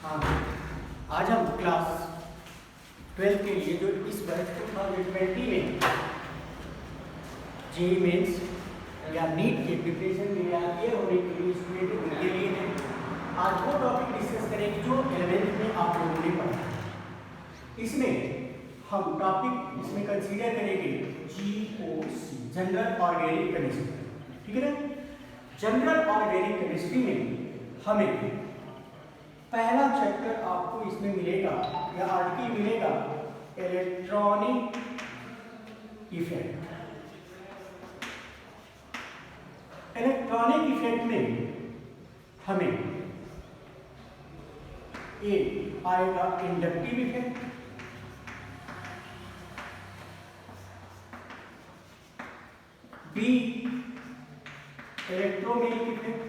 हाँ, आज हम क्लास 12 के लिए जो इस वर्ष 2020 में जेईई मेंस या नीट के प्रिपरेशन में या क्लियर होने के लिए स्टूडेंट उनके लिए है। आज वो टॉपिक डिस्कस करेंगे जो 11th में आप लोगों ने पढ़ा है। इसमें हम टॉपिक इसमें कंसीडर करेंगे GOC, जनरल ऑर्गेनिक केमिस्ट्री। ठीक है ना? जनरल ऑर्गेनिक केमिस्ट्री में हमें पहला चैप्टर आपको इसमें मिलेगा या आर्टिकल मिलेगा इलेक्ट्रॉनिक इफेक्ट। इलेक्ट्रॉनिक इफेक्ट में हमें ए आएगा inductive effect, B electromagnetic effect,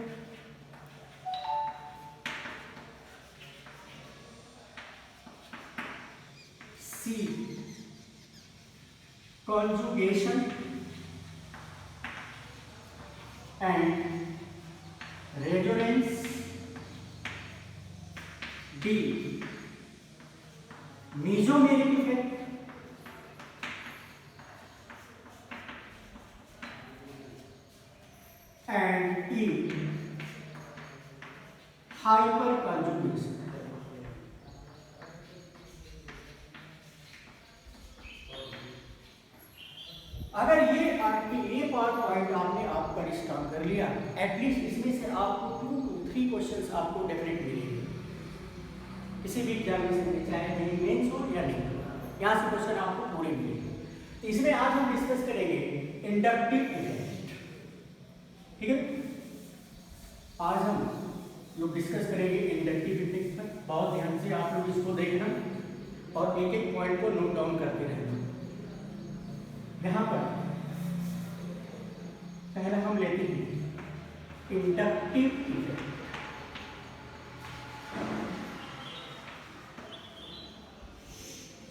C conjugation and resonance, D mesomeric effect, and E hyperconjugation। अगर ये पॉइंट आपने आप पर स्टार्ट कर लिया, एटलीस्ट इसमें से आपको 2 to 3 क्वेश्चंस आपको डेफिनेट मिलेंगे किसी भी एग्जामिनेशन में, चाहे जेईई मेंस हो या नहीं हो, यहाँ से क्वेश्चन आपको पूरे मिलेंगे। तो इसमें आज हम डिस्कस करेंगे इंडक्टिव इफेक्ट। ठीक है, आज हम लोग डिस्कस करेंगे इंडक्टिव इफेक्ट पर। बहुत ध्यान से आप लोग इसको देखना और एक एक पॉइंट को नोट डाउन करते रहना। यहाँ पर पहला हम लेते हैं इंडक्टिव इफेक्ट।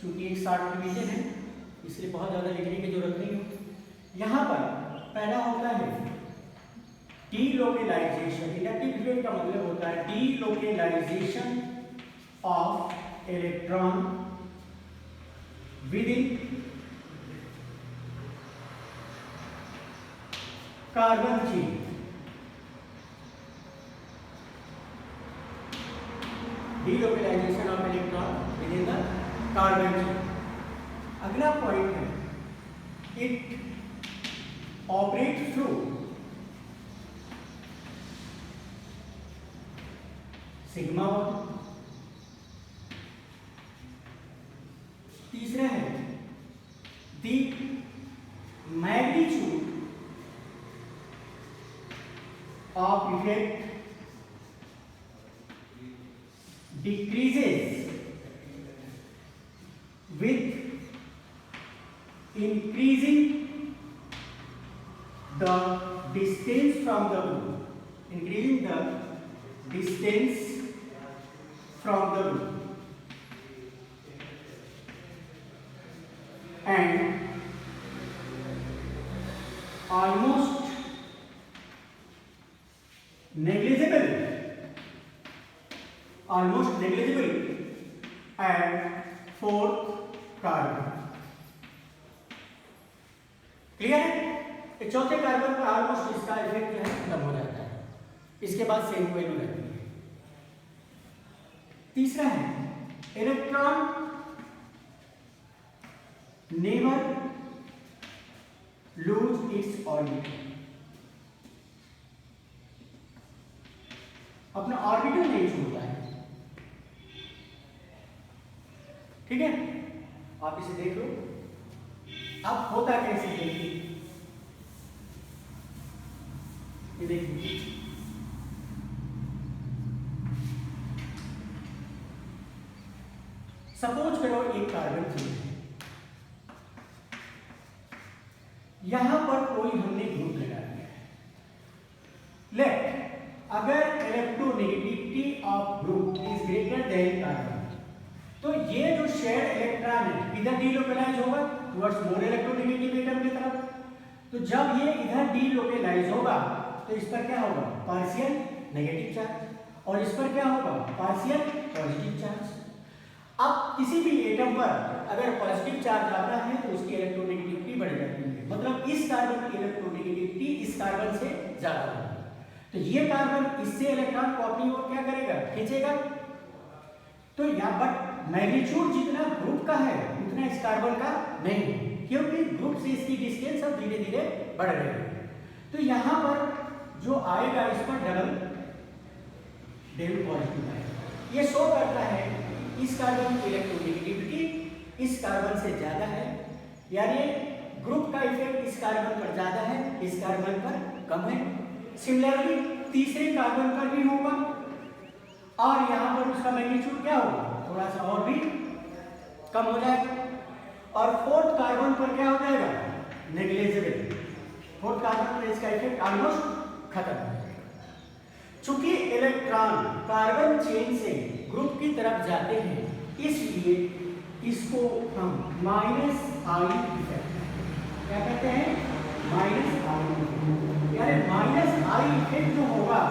चूंकि एक शॉर्ट डिवीजन है इसलिए बहुत ज्यादा लिखने की जरूरत नहीं है। यहाँ पर पहला होता है डीलोकेलाइजेशन। इंडक्टिव इफेक्ट का मतलब होता है delocalisation of electron with in carbon chain. Delocalisation of electron with in the carbon chain. अगला पॉइंट है इट ऑपरेट थ्रू सिग्मा 1। तीसरा है the magnitude of effect decreases with increasing the distance from the group, increasing the distance from the group, and almost negligible at 4th carbon. Clear है? चौथे carbon पर almost इसका effect जो है खत्म हो जाता है, इसके बाद सेम वैल्यू रहती है। तीसरा है electron never lose its orbital. अपना ऑर्बिटल नहीं छोड़ता है। ठीक है, आप इसे देख लो। अब होता कैसे देखिए, ये देखिए सपोज करो एक कार्बन चेन है, यहां पर कोई हमने ग्रुप लगा दिया है। लेट अगर electronegativity of group is greater than carbon, तो ये जो शेयर्ड इलेक्ट्रॉन है इधर डीलोकेलाइज होगा टुवर्ड्स मोर इलेक्ट्रोनेगेटिव एटम की तरफ। तो जब ये इधर डीलोकेलाइज होगा तो इस पर क्या होगा? पार्शियल नेगेटिव चार्ज, और इस पर क्या होगा? Partial positive charge. अब किसी भी एटम पर अगर पॉजिटिव चार्ज आता है तो उसकी इलेक्ट्रोनेगेटिविटी बढ़ जाती है, मतलब इस कार्बन की इलेक्ट्रोनेगेटिविटी इस कार्बन से ज्यादा होगी। तो ये कार्बन इससे इलेक्ट्रॉन को अपनी ओर क्या करेगा, खींचेगा। तो यहाँ बट मैग्नीट्यूड जितना ग्रुप का है उतना इस कार्बन का नहीं, क्योंकि ग्रुप से इसकी डिस्टेंस अब धीरे धीरे बढ़ रही है। तो यहाँ पर जो आएगा इस पर डबल डेल पॉजिटिव आएगा। ये शो करता है इस कार्बन की इलेक्ट्रोनेगेटिविटी इस कार्बन से ज्यादा है, यानी ग्रुप का इफेक्ट इस कार्बन पर ज्यादा है, इस कार्बन पर कम है। सिमिलरली तीसरे कार्बन पर भी होगा और यहाँ पर उसका मैग्नीट्यूड क्या होगा, थोड़ा सा और भी कम हो जाएगा। और फोर्थ कार्बन पर क्या हो जाएगा, नेग्लिजिबल। फोर्थ कार्बन पर इसका इफेक्ट ऑलमोस्ट खत्म हो जाएगा। चूंकि इलेक्ट्रॉन कार्बन चेन से ग्रुप की तरफ जाते हैं, इसलिए इसको हम माइनस आई इफेक्ट क्या कहते हैं, माइनस आई। यानी माइनस आई इफेक्ट जो होगा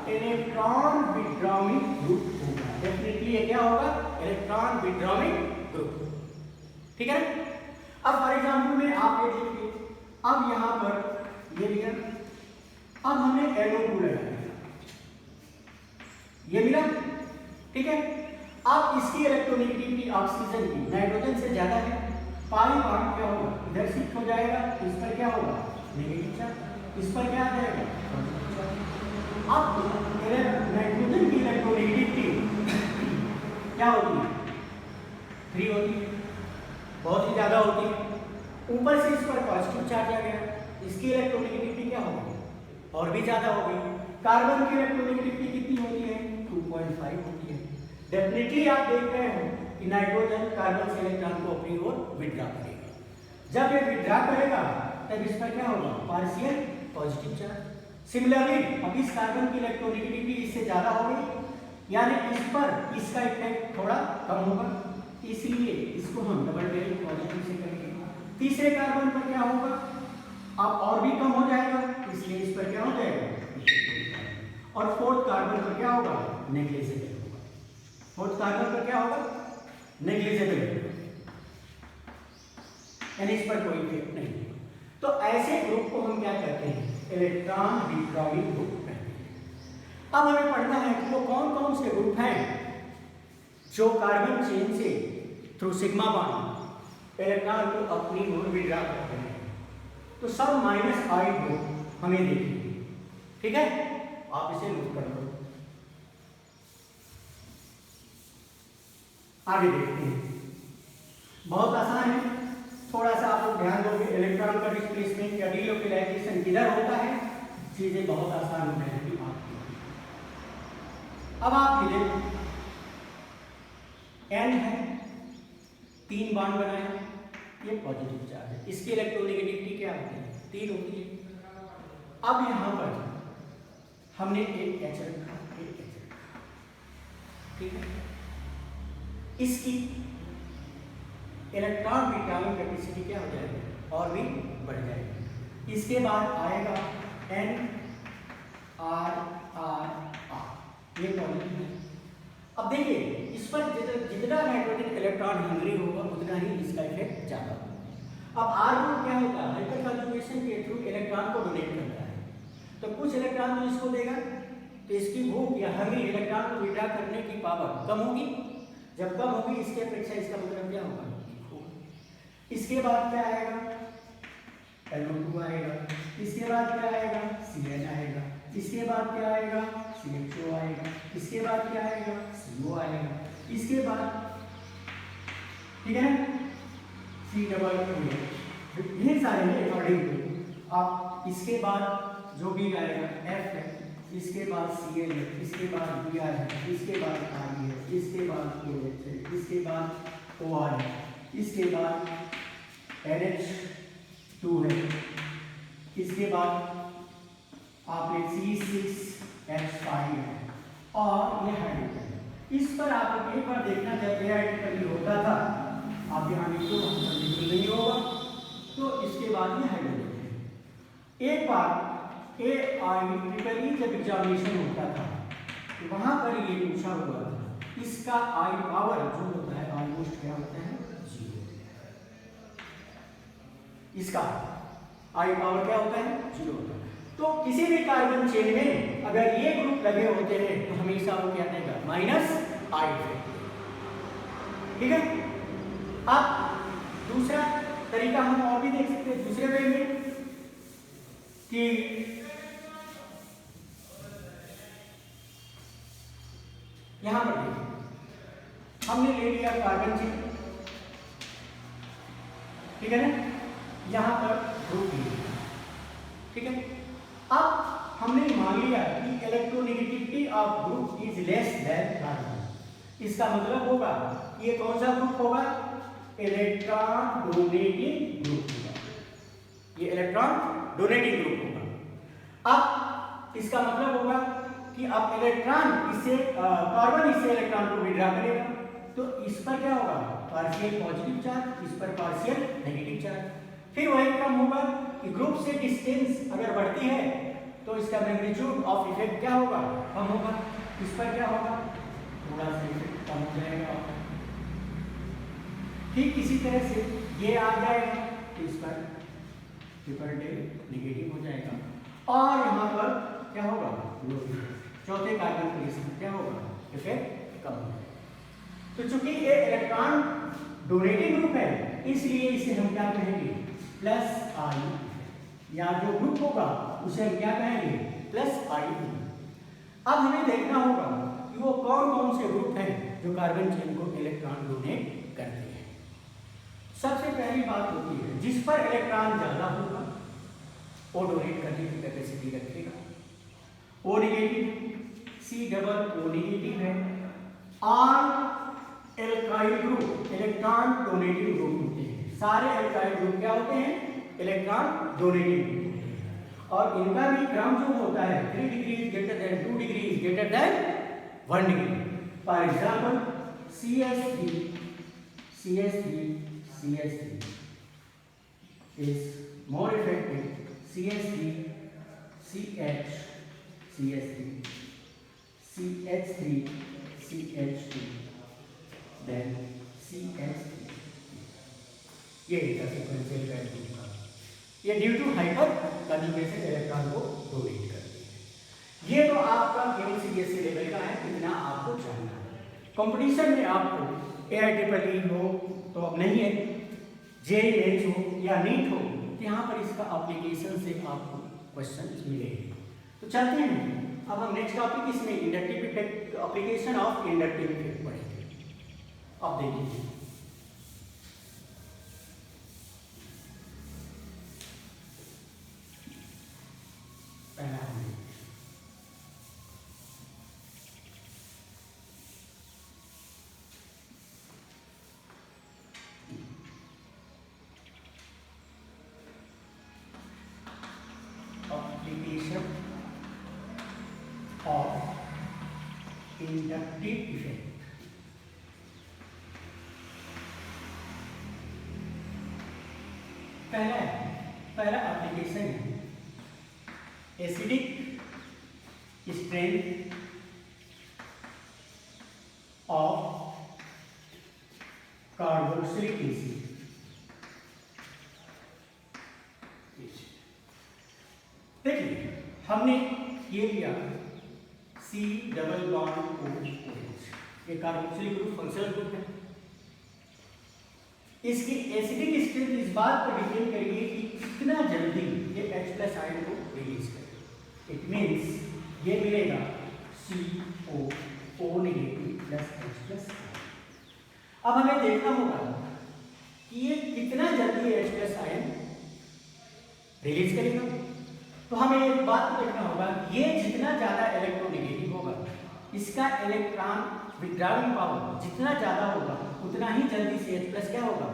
इलेक्ट्रॉन विथड्रॉइंग ग्रुप होगा। डेफिनेटली ये क्या होगा, इलेक्ट्रॉन विथड्रॉइंग ग्रुप। ठीक है। अब फॉर एग्जांपल में आप ये देखिए, अब यहां पर ये लिया, अब हमने NO2 लगाया, ये मिला। ठीक है। अब इसकी इलेक्ट्रोनेगेटिविटी ऑक्सीजन की नाइट्रोजन से ज्यादा है, पाई बॉन्ड क्या होगा, इधर शिफ्ट हो जाएगा, इस पर क्या होगा, नेगेटिव चार्ज, इस पर क्या आ जाएगा, पॉजिटिव चार्ज। अब नाइट्रोजन की इलेक्ट्रोनेगेटिविटी क्या होती है, 3 होती है, बहुत ही ज्यादा होती है। ऊपर से इस पर पॉजिटिव चार्ज आ गया, इसकी इलेक्ट्रोनेगेटिविटी क्या होगी, और भी ज्यादा होगी। कार्बन की इलेक्ट्रोनेगेटिविटी कितनी होती है, 2.5 होती है। डेफिनेटली आप देख रहे हो कि नाइट्रोजन कार्बन से इलेक्ट्रॉन को अपनी ओर विड्रॉ करेगा। जब ये विड्रॉ करेगा तब इस पर क्या होगा, पार्शियल पॉजिटिव चार्ज। सिमिलरली अब इस कार्बन की इलेक्ट्रोनेगेटिविटी इससे ज्यादा होगी, यानी इस पर इसका इफेक्ट थोड़ा कम होगा, इसलिए इसको हम डबल डेल पॉजिटिव से करेंगे। तीसरे कार्बन पर क्या होगा, अब और भी कम हो जाएगा, इसलिए इस पर क्या हो जाएगा, और फोर्थ कार्बन पर क्या होगा, नेग्लिजिबल होगा। फोर्थ कार्बन पर क्या होगा, नेग्लिजिबल, यानी इस पर कोई इफेक्ट नहीं है। तो ऐसे ग्रुप को हम क्या कहते हैं, इलेक्ट्रॉन विथड्रॉइंग ग्रुप कहते हैं। अब हमें पढ़ना है कि वो कौन कौन से ग्रुप हैं जो कार्बन चेन से थ्रू सिग्मा बॉन्ड इलेक्ट्रॉन को अपनी ओर विड्रॉ करते हैं। तो सब माइनस आई ग्रुप हमें देखिए। ठीक है, आप इसे नोट कर लो। आगे देखते हैं, बहुत आसान है, थोड़ा सा आप लोग ध्यान दोगे। इलेक्ट्रॉन का डिस्प्लेसमेंट या डीलोकेलाइजेशन किधर होता है, चीजें बहुत आसान हो जाएगी आपकी। अब आप मिले N है, 3 बॉन्ड बनाया, ये पॉजिटिव चार्ज है, इसकी इलेक्ट्रोनेगेटिविटी क्या होती है, 3 होती है। अब यहां पर हमने एक H रखा, एक H रखा, ठीक है। इसकी इलेक्ट्रॉन विथड्रॉइंग कैपेसिटी क्या हो जाएगी, और भी बढ़ जाएगी। इसके बाद आएगा N R R R, ये पॉजिटिव है। अब देखिए इस पर जितना नाइट्रोजन इलेक्ट्रॉन हंग्री होगा उतना ही इसका इफेक्ट ज्यादा होगा। अब R ग्रुप क्या होता है, हाइपर कंजुगेशन के थ्रू इलेक्ट्रॉन को डोनेट करता है, तो कुछ इलेक्ट्रॉन जो इसको देगा तो इसकी भूख या हंग्री इलेक्ट्रॉन को विड्रॉ करने की पावर कम होगी। जब कम होगी इसके अपेक्षा इसका मतलब क्या होगा, इसके बाद क्या आएगा, NO2 आएगा, इसके बाद क्या आएगा, Cn आएगा, इसके बाद क्या आएगा, CHO आएगा, इसके बाद क्या आएगा, CO आएगा, इसके बाद ठीक है ना, C डबल ये सारे हैं अकॉर्डिंग टू। आप इसके बाद जो भी आएगा F है, इसके बाद Cl है, इसके बाद Br है, इसके बाद Re है, इसके बाद OH है, इसके बाद OR है, इसके बाद NH2 है, इसके बाद आपने C6H5 है, और ये हाइड्रोजन। इस पर आप एक बार देखना, जब ये हाइड्रोजन होता था आप यहाँ देखो नहीं होगा, तो इसके बाद ये हाइड्रोजन है। एक बार AIEEE जब एग्जामिनेशन होता था तो वहां पर ये पूछा हुआ था इसका आई पावर जो होता है ऑलमोस्ट क्या होता है 0। इसका आई पावर क्या होता है 0 होता है। तो किसी भी कार्बन चेन में अगर ये ग्रुप लगे होते हैं तो हमेशा वो क्या देगा माइनस आई इफेक्ट। ठीक है। अब दूसरा तरीका हम और भी देख सकते हैं दूसरे वे में कि यहां पर देखिए हमने ले लिया कार्बन चेन, ठीक है ना, यहां पर ग्रुप लिया, ठीक है। अब हमने मान लिया कि electronegativity of group is less than carbon. इसका मतलब होगा ये कौन सा ग्रुप होगा इलेक्ट्रॉन डोनेटिंग ग्रुप होगा, ये इलेक्ट्रॉन डोनेटिंग ग्रुप होगा। अब इसका मतलब होगा कि अब इलेक्ट्रॉन इससे कार्बन इससे इलेक्ट्रॉन को विड्रॉ करेगा तो इस पर क्या होगा पार्शियल पॉजिटिव चार्ज, इस पर पार्शियल नेगेटिव चार्ज। फिर वही क्रम होगा कि ग्रुप से डिस्टेंस अगर बढ़ती है तो इसका मैग्नीट्यूड ऑफ इफेक्ट क्या होगा कम होगा, इस पर क्या होगा थोड़ा सा इफेक्ट कम हो जाएगा। ठीक इसी तरह से ये आ जाएगा तो इस पर ट्रिपल नेगेटिव हो जाएगा और यहाँ पर क्या होगा चौथे कार्बन पर इसमें क्या होगा इफेक्ट कम होगा। तो चूंकि ये इलेक्ट्रॉन डोनेटिंग ग्रुप है इसलिए इसे हम क्या कहेंगे प्लस आई, या जो ग्रुप होगा उसे हम क्या कहेंगे प्लस आई। अब हमें देखना होगा कि वो कौन कौन से ग्रुप हैं जो कार्बन चेन को इलेक्ट्रॉन डोनेट करते हैं। सबसे पहली बात होती है जिस पर इलेक्ट्रॉन ज्यादा होगा वो डोनेट करने की कैपेसिटी रखेगा। O negative C double O negative है और alkyl group electron donating group होते हैं। सारे एल्काइल ग्रुप क्या होते हैं इलेक्ट्रॉन डोनेटिंग ग्रुप होते हैं और इनका भी क्रम जो होता है 3 degree greater than 2 degree greater than 1 degree. For example CH3 is more effective CH3 CH2 then CH3। ये इसका सीक्वेंशियल वैल्यू का ये due to hyperconjugation electron को डोनेट करती है। ये तो आपका केवल CBSE लेवल का है, इतना आपको जानना है। कंपटीशन में आपको AIEEE हो तो अब नहीं है, JEE मेंस हो या नीट हो तो यहाँ पर इसका एप्लीकेशन से आपको क्वेश्चन मिलेंगे। तो चलते हैं अब हम नेक्स्ट टॉपिक इसमें inductive effect application of inductive effect पढ़ेंगे। अब देखिए पहला application of inductive effect। पहला एप्लीकेशन है acidic strength of carboxylic acid. देखिए हमने ये लिया C डबल बॉन्ड OH, ये कार्बोक्सिलिक ग्रुप फंक्शनल ग्रुप है। इसकी एसिडिक स्ट्रेंथ इस बात पर डिपेंड करेगी कि कितना जल्दी ये H+ आयन को रिलीज करे। इट मींस ये मिलेगा CO नेगेटिव प्लस H+। अब हमें देखना होगा कि ये कितना जल्दी H+ आयन रिलीज करेगा। तो हमें एक बात देखना होगा ये जितना ज्यादा इलेक्ट्रोनेगेटिव होगा इसका इलेक्ट्रॉन विड्रॉइंग पावर जितना ज्यादा होगा उतना ही जल्दी से H+ क्या होगा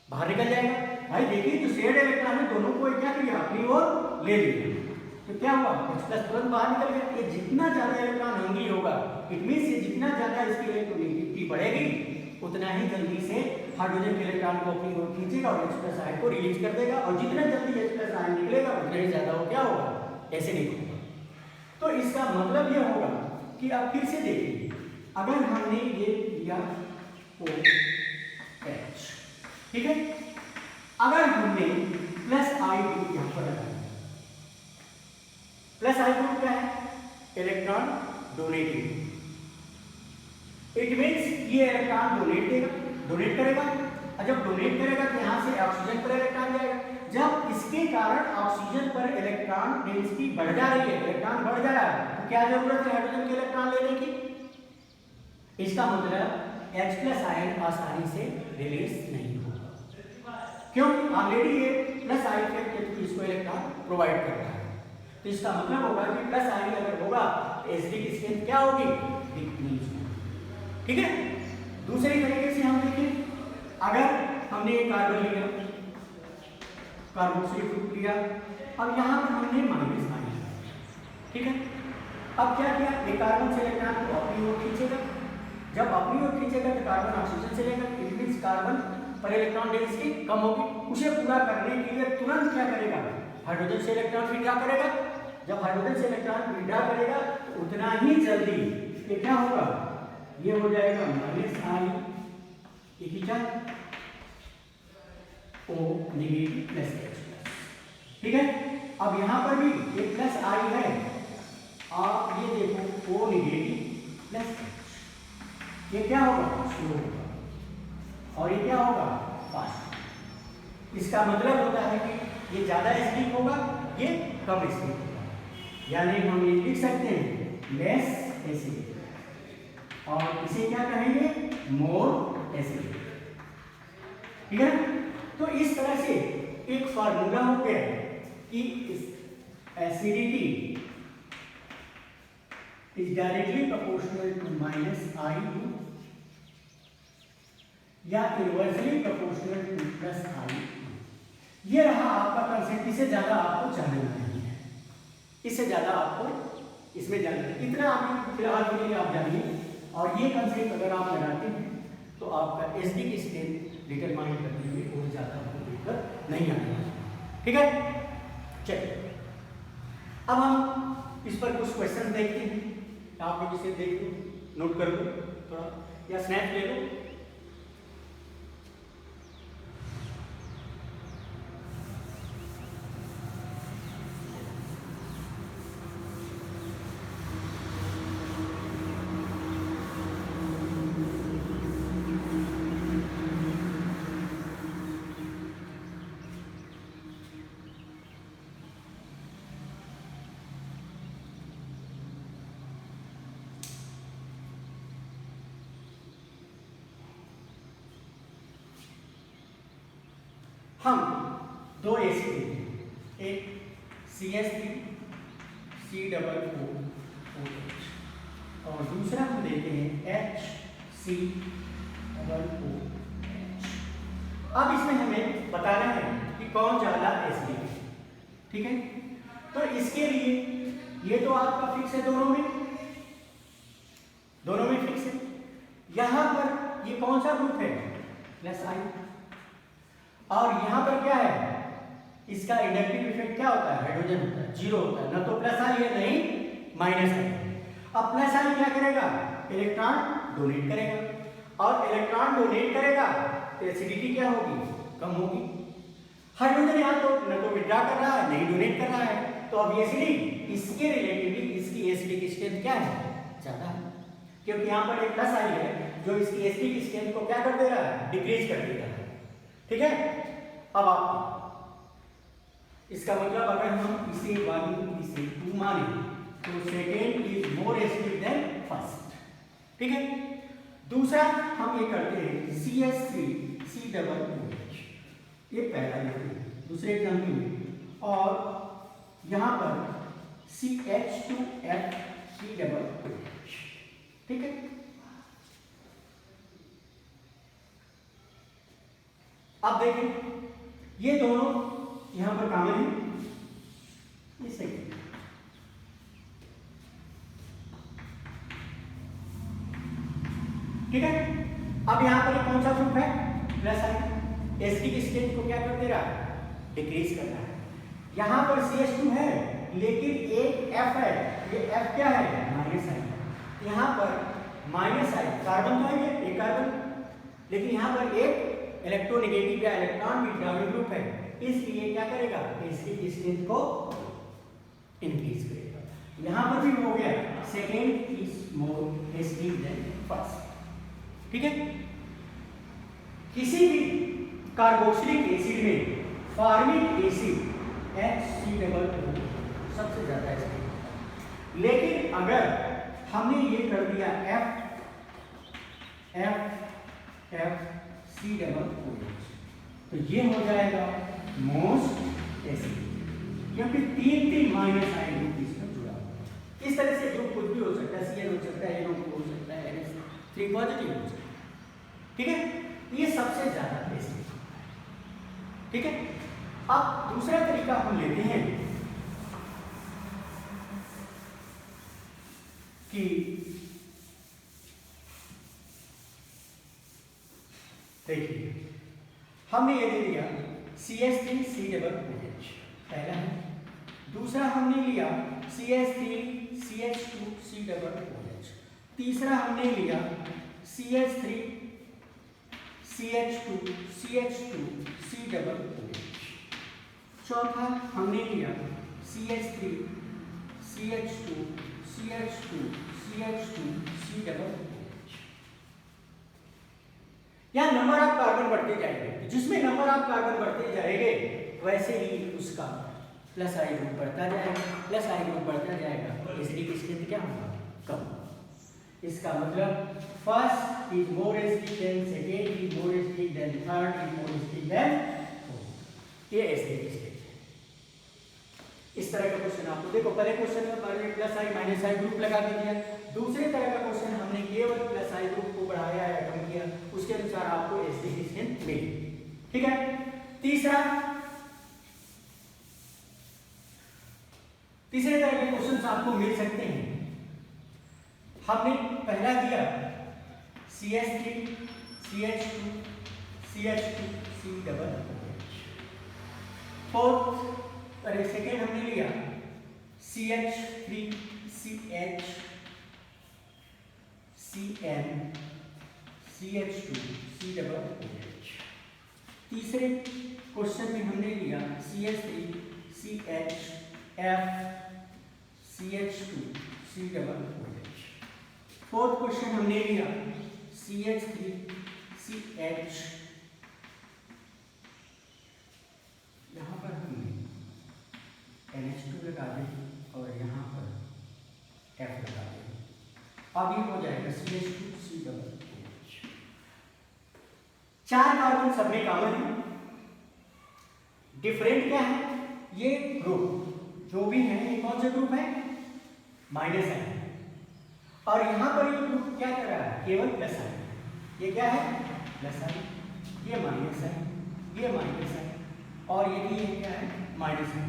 बाहर निकल जाएगा। भाई देखिए जो शेयर्ड इलेक्ट्रॉन है दोनों को क्या किया अपनी ओर ले लिया तो क्या हुआ H+ तुरंत बाहर निकल गया। ये जितना ज्यादा इलेक्ट्रॉन हैंगी होगा इट मींस ये जितना ज्यादा इसकी इलेक्ट्रोनेगेटिविटी बढ़ेगी उतना ही जल्दी से हाइड्रोजन के इलेक्ट्रॉन को अपनी ओर खींचेगा और H+ आयन को रिलीज कर देगा और जितना जल्दी H+ आयन निकलेगा उतना ही ज्यादा वो क्या होगा एसिडिक होगा। तो इसका मतलब यह होगा कि अब फिर से देखिए अगर हमने ये लिया OH, ठीक है, अगर हमने प्लस आई ग्रुप यहां पर लगाया, प्लस आई ग्रुप क्या है? Electron donating. इट मींस ये इलेक्ट्रॉन डोनेट करेगा, और जब डोनेट करेगा तो यहां से ऑक्सीजन पर इलेक्ट्रॉन जाएगा। जब इसके कारण ऑक्सीजन पर इलेक्ट्रॉन डेंसिटी बढ़ जा रही है, इलेक्ट्रॉन बढ़ जा रहा है, तो क्या जरूरत है हाइड्रोजन के इलेक्ट्रॉन लेने की? इसका मतलब H+ आयन आसानी से रिलीज नहीं होगा, क्यों? ऑलरेडी ये प्लस आई के थ्रू इसको इलेक्ट्रॉन प्रोवाइड कर रहा है। तो इसका मतलब होगा कि प्लस आई अगर होगा तो एसिडिक स्ट्रेंथ क्या होगी? डिक्रीज होगी, ठीक है। दूसरी तरीके से हम देखें, अगर हमने एक कार्बन लिया, कार्बोक्सिलिक ग्रुप लिया, अब यहाँ पर हमने माइनस आई, ठीक है। अब क्या किया? एक कार्बन से इलेक्ट्रॉन को अपनी ओर खींचेगा, जब अपनी ओर खींचेगा तो कार्बन ऑक्सीजन से लेगा, इट मींस कार्बन पर इलेक्ट्रॉन डेंसिटी कम होगी। उसे पूरा करने के लिए तुरंत क्या करेगा? हाइड्रोजन से इलेक्ट्रॉन विड्रॉ करेगा। जब हाइड्रोजन से इलेक्ट्रॉन विड्रॉ करेगा तो उतना ही जल्दी ये क्या होगा? ये हो जाएगा माइनस आई, ये खींचा O नेगेटिव प्लस H+, ठीक है। अब यहाँ पर भी ये प्लस आई है, आप ये देखो O नेगेटिव प्लस H, ये क्या होगा? स्लो होगा, और ये क्या होगा? फास्ट। इसका मतलब होता है कि ये ज्यादा एसिडिक होगा, ये कम एसिडिक होगा, यानी हम ये लिख सकते हैं लेस एसिडिक, और इसे क्या कहेंगे? मोर एसिडिक, ठीक है। तो इस तरह से एक फार्मूला हो गया कि acidity is directly proportional to minus I या inversely proportional to plus I. ये रहा आपका कंसेप्ट। इससे ज्यादा आपको जानना नहीं है, इससे ज्यादा आपको इसमें जानना है, इतना आप फिलहाल के लिए आप जानिए। और ये कंसेप्ट अगर आप लगाते हैं तो आपका एसिडिक स्ट्रेंथ डिटरमाइन करने में और ज्यादा आपको दिक्कत नहीं आने वाली, ठीक है। चलिए अब हम इस पर कुछ क्वेश्चन देखते हैं। आप लोग इसे देख लो, नोट कर लो थोड़ा, या स्नैप ले लो। हम दो एसिड लेते हैं, एक CH3 C+O4OH और दूसरा हम लेते हैं HCOOH। अब इसमें हमें बताना है कि कौन ज्यादा एसिडिक है, ठीक है। तो इसके लिए ये तो आपका फिक्स है, दोनों में फिक्स है। यहां पर ये कौन सा ग्रुप है? प्लस आई। और यहां पर क्या है? इसका इंडक्टिव इफेक्ट क्या होता है? हाइड्रोजन होता है, जीरो होता है, ना तो प्लस आई है नहीं माइनस आई। अब प्लस आई क्या करेगा? इलेक्ट्रॉन डोनेट करेगा, और इलेक्ट्रॉन डोनेट करेगा तो एसिडिटी क्या होगी? कम होगी। हाइड्रोजन यहां तो ना तो विड्रॉ कर रहा है, नहीं डोनेट कर रहा है, तो ऑब्वियसली इसके रिलेटिवली इसकी एसिडिक स्ट्रेंथ क्या है? ज्यादा है, क्योंकि यहां पर एक प्लस आई है जो इसकी एसिडिक स्ट्रेंथ को क्या कर दे रहा है? डिक्रीज कर दे रहा है, ठीक है। अब आप इसका मतलब अगर हम इसे 1 इसे 2 माने तो second is more acidic than first, ठीक है। दूसरा हम ये करते हैं CH3 C+OH, ये पहला लेते हैं दूसरे एग्जाम्पल में, और यहां पर CH2F C+OH, ठीक है। अब देखें ये दोनों यहां पर कॉमन है, ये सही है, ठीक है। अब यहां पर कौन सा ग्रुप है? प्लस आई। एसिडिक स्ट्रेंथ को क्या कर दे रहा है? डिक्रीज कर रहा है। यहां पर CH2 है लेकिन एक F है, ये F क्या है? माइनस आई। यहां पर माइनस आई, कार्बन तो है ये एक कार्बन, लेकिन यहाँ पर एक इलेक्ट्रोनेगेटिव या इलेक्ट्रॉन विथड्रॉइंग ग्रुप है, इसलिए क्या करेगा, इसकी स्ट्रेंथ को इंक्रीज करेगा। यहाँ पर भी हो गया, second is more acidic than first. ठीक है, किसी भी कार्बोक्सिलिक एसिड में फॉर्मिक एसिड HCO सबसे ज्यादा एसिडिक, लेकिन अगर हमने ये कर दिया FFCOH तो ये हो जाएगा मोस्ट एसिडिक, क्योंकि तीन माइनस आई ग्रुप इसमें जुड़ा हुआ है। इस तरह से ग्रुप कुछ भी हो सकता है, Cl हो सकता है, NO2 हो सकता है, NH3 पॉजिटिव हो सकता है। ठीक है, ये सबसे ज्यादा एसिडिक। ठीक है, अब दूसरा तरीका हम लेते हैं कि देखिए हमने ये दे दिया CH3COOH पहला है, दूसरा हमने लिया CH3CH2COOH, तीसरा हमने लिया CH3CH2CH2COOH, चौथा हमने लिया CH3CH2CH2CH2COOH। यहाँ नंबर ऑफ कार्बन बढ़ते जाएंगे, जिसमें नंबर ऑफ कार्बन बढ़ते जाएंगे वैसे ही उसका प्लस आई ग्रुप बढ़ता जाएगा, प्लस आई ग्रुप बढ़ता जाएगा, एसिडिक स्ट्रेंथ क्या होगा, कम। इसका मतलब first is more acidic then second, is more acidic then third, is more acidic then fourth. ये एसिडिक स्ट्रेंथ है। इस तरह का क्वेश्चन आपको देखो, पहले क्वेश्चन में हमने प्लस आई माइनस आई ग्रुप लगा दिया, दूसरे तरह का क्वेश्चन हमने केवल प्लस आई ग्रुप को बढ़ाया या कम किया, उसके अनुसार आपको एसिडिक स्ट्रेंथ मिली। ठीक है, तीसरे तरह के क्वेश्चंस आपको मिल सकते हैं। हमने पहला दिया CH3CH2CH2COOH, फोर्थ अरे सेकेंड हमने लिया CH3CH2CH2COOH, तीसरे क्वेश्चन में हमने लिया CH3CH2CH2COOH, फोर्थ क्वेश्चन हमने लिया CH3CH, यहाँ पर हमने NH2 लगा दें और यहाँ पर F लगा दें, अब ये हो जाएगा CH2COOH। चार कार्बन सब में कॉमन है, डिफरेंट क्या है, ये ग्रुप जो भी है ये कौन सा ग्रुप है, माइनस है, और यहाँ पर ये ग्रुप क्या कर रहा है, केवल प्लस है। ये क्या है, प्लस है, ये माइनस है, ये माइनस है, और ये क्या है, माइनस है।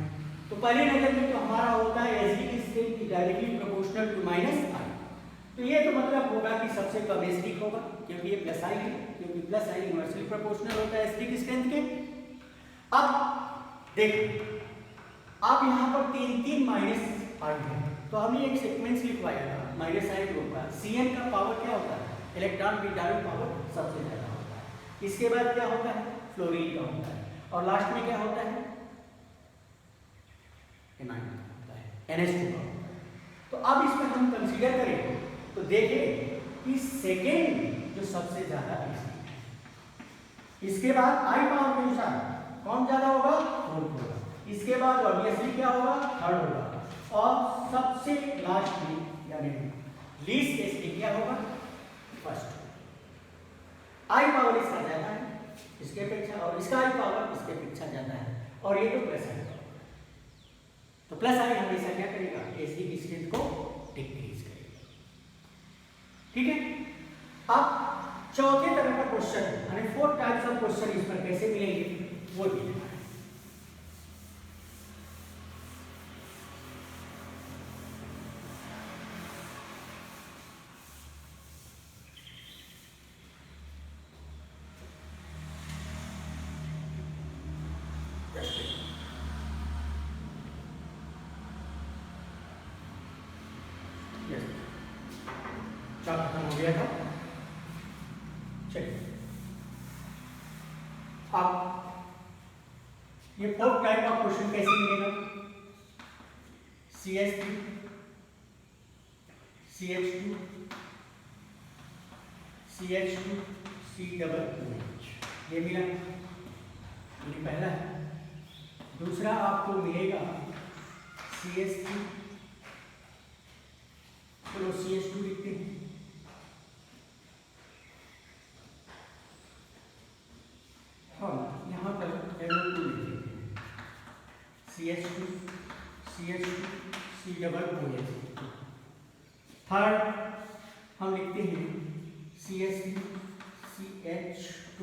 तो पहली नजर में तो हमारा होता है acidic strength directly proportional to minus I, तो ये तो मतलब होगा कि सबसे कम एसिडिक होगा, क्योंकि ये प्लस आई है, क्योंकि प्लस आई इनवर्सली प्रोपोर्शनल होता है एसिडिक स्ट्रेंथ के। अब देखो, अब यहाँ पर तीन माइनस आई है, तो हमने एक सीक्वेंस लिखवाया था माइनस आई ग्रुप का। Cn का पावर क्या होता है, इलेक्ट्रॉन विथड्रॉइंग पावर सबसे ज्यादा होता है, इसके बाद क्या होता है, फ्लोरीन का होता है, और लास्ट में क्या होता है, एमाइन होता है, NH2 का होता है। तो अब इसमें हम कंसीडर करें तो देखें कि सेकेंड जो सबसे ज्यादा एसिडिक है, इसके बाद आई पावर के अनुसार कौन ज्यादा होगा, फोर्थ होगा, इसके बाद ऑब्वियसली क्या होगा, थर्ड होगा, और सबसे लास्ट में यानी लीस्ट एसिडिक क्या होगा, फर्स्ट। आई पावर इसका ज्यादा है इसके अपेक्षा, और इसका आई पावर इसके अपेक्षा ज्यादा है, और ये तो प्लस आई, तो प्लस आई हमेशा क्या करेगा, एसिडिक स्ट्रेंथ को डिक्रीज करेगा। ठीक है, अब चौथे तरह का क्वेश्चन यानी फोर्थ टाइप्स ऑफ क्वेश्चन इस पर कैसे मिलेंगे वो भी देखना है। खत्म हो गया था। चलिए अब ये फोर्थ टाइप का क्वेश्चन कैसे मिलेगा? CH3 CH2 CH2 COOH ये मिला, ये पहला है। दूसरा आपको मिलेगा CH3, चलो CH2 लिखते हैं, हम यहाँ पर NO2 लिख देते हैं, CH2 COOH। थर्ड हम लिखते हैं CH3 CH2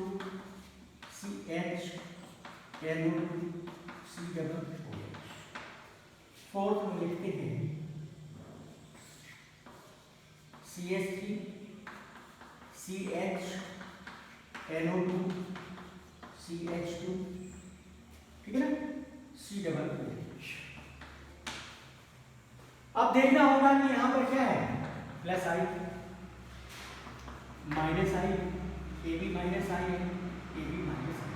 NO2 COOH। Fourth हम लिखते हैं CH3 CH NO2 CH2, ठीक है ना, COOH। अब देखना होगा कि यहाँ पर क्या है, प्लस आई माइनस आई, AB माइनस आई है, AB माइनस आई।